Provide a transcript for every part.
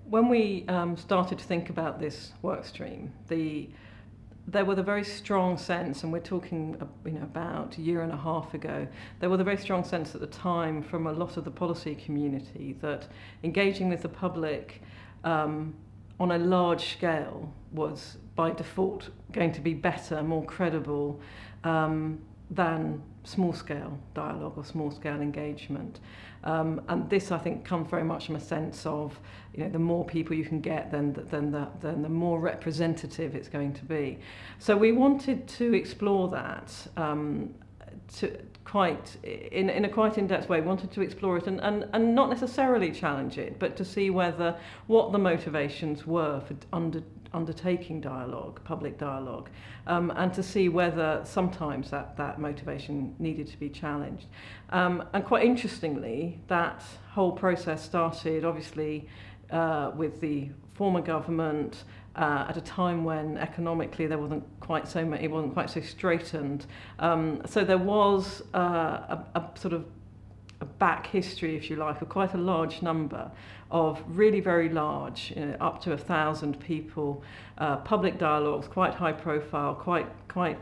When we started to think about this work stream, there was a very strong sense, and we're talking about a year and a half ago, there was a very strong sense at the time from a lot of the policy community that engaging with the public on a large scale was by default going to be better, more credible than small-scale dialogue or small-scale engagement. And this, I think, comes very much from a sense of, the more people you can get, then the more representative it's going to be. So we wanted to explore that in a quite in-depth way. We wanted to explore it and not necessarily challenge it, but to see what the motivations were for undertaking dialogue, public dialogue, and to see whether sometimes that motivation needed to be challenged. And quite interestingly, that whole process started obviously with the former government at a time when economically there wasn't quite so many, it wasn't quite so straightened. So there was a sort of a back history, if you like, of quite a large number of really very large, up to 1,000 people, public dialogues, quite high profile, quite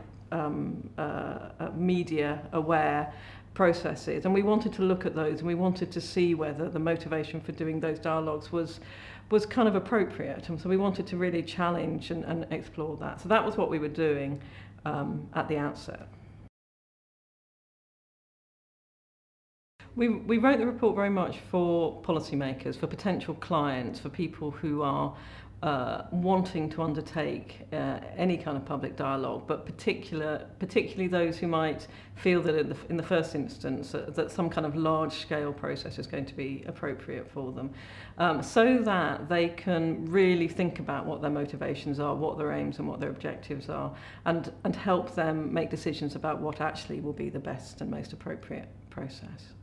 media aware processes. And we wanted to look at those, and we wanted to see whether the motivation for doing those dialogues was kind of appropriate. And so we wanted to really challenge and explore that. So that was what we were doing at the outset. We wrote the report very much for policymakers, for potential clients, for people who are wanting to undertake any kind of public dialogue, but particularly those who might feel that in the first instance that some kind of large-scale process is going to be appropriate for them, so that they can really think about what their motivations are, what their aims and what their objectives are, and help them make decisions about what actually will be the best and most appropriate process.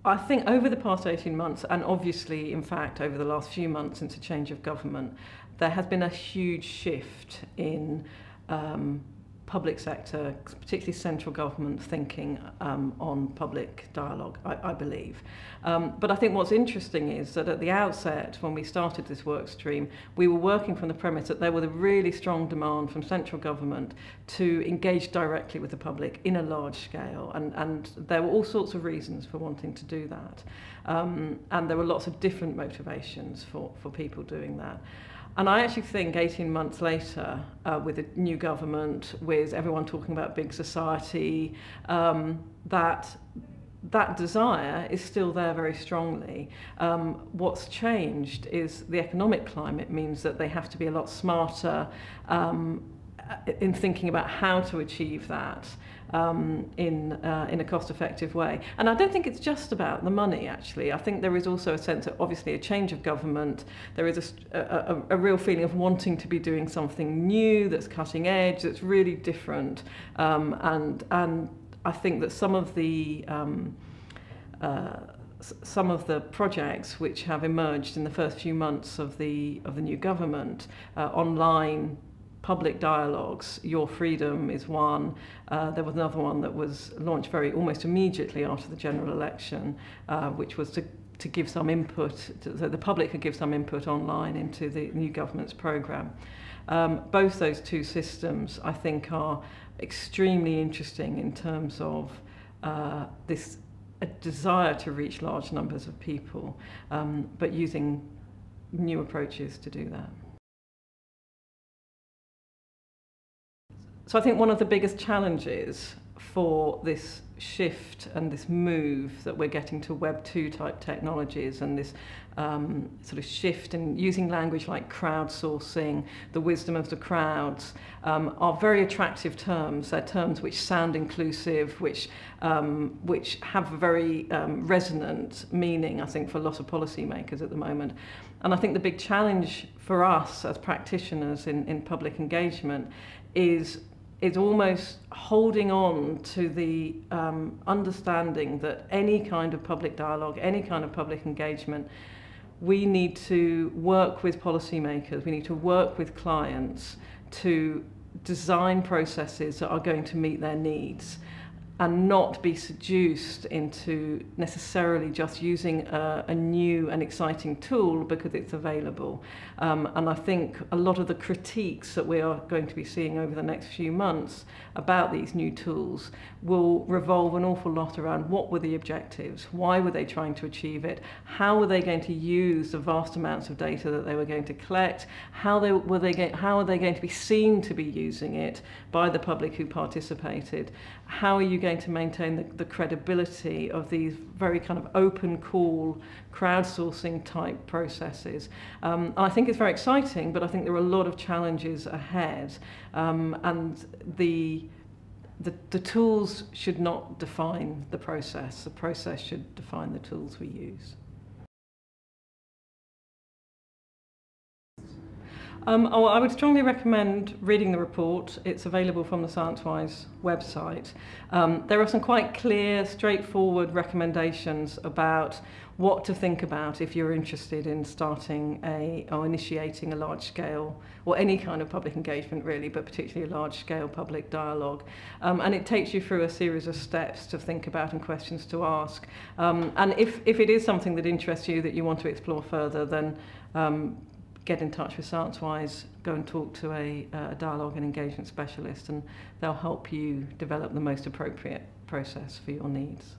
I think over the past 18 months, and obviously, in fact, over the last few months since a change of government, there has been a huge shift in public sector, particularly central government thinking on public dialogue, I believe. But I think what's interesting is that at the outset, when we started this work stream, we were working from the premise that there was a really strong demand from central government to engage directly with the public in a large scale, and there were all sorts of reasons for wanting to do that. And there were lots of different motivations for people doing that. And I actually think 18 months later, with a new government, with everyone talking about big society, that desire is still there very strongly. What's changed is the economic climate means that they have to be a lot smarter in thinking about how to achieve that in a cost-effective way. And I don't think it's just about the money, actually. I think there is also a sense of, obviously, a change of government. There is a real feeling of wanting to be doing something new, that's cutting edge, that's really different. And I think that some of the projects which have emerged in the first few months of the new government, online public dialogues, Your Freedom is one. There was another one that was launched almost immediately after the general election, which was to give some input, so the public could give some input online into the new government's programme. Both those two systems, I think, are extremely interesting in terms of a desire to reach large numbers of people, but using new approaches to do that. So I think one of the biggest challenges for this shift and this move that we're getting to Web 2 type technologies, and this sort of shift in using language like crowdsourcing, the wisdom of the crowds, are very attractive terms. They're terms which sound inclusive, which have a very resonant meaning, I think, for a lot of policymakers at the moment. And I think the big challenge for us as practitioners in public engagement is almost holding on to the understanding that any kind of public dialogue, any kind of public engagement, we need to work with policymakers, we need to work with clients to design processes that are going to meet their needs. and not be seduced into necessarily just using a new and exciting tool because it's available. And I think a lot of the critiques that we are going to be seeing over the next few months about these new tools will revolve an awful lot around what were the objectives, why were they trying to achieve it, how were they going to use the vast amounts of data that they were going to collect, how are they going to be seen to be using it by the public who participated, how are you going to maintain the credibility of these very kind of open call crowdsourcing type processes. I think it's very exciting, but I think there are a lot of challenges ahead, and the tools should not define the process should define the tools we use. I would strongly recommend reading the report. It's available from the Sciencewise website. There are some quite clear, straightforward recommendations about what to think about if you're interested in starting or initiating a large-scale, or any kind of public engagement really, but particularly a large-scale public dialogue. And it takes you through a series of steps to think about and questions to ask. And if it is something that interests you, that you want to explore further, then get in touch with Sciencewise, go and talk to a dialogue and engagement specialist, and they'll help you develop the most appropriate process for your needs.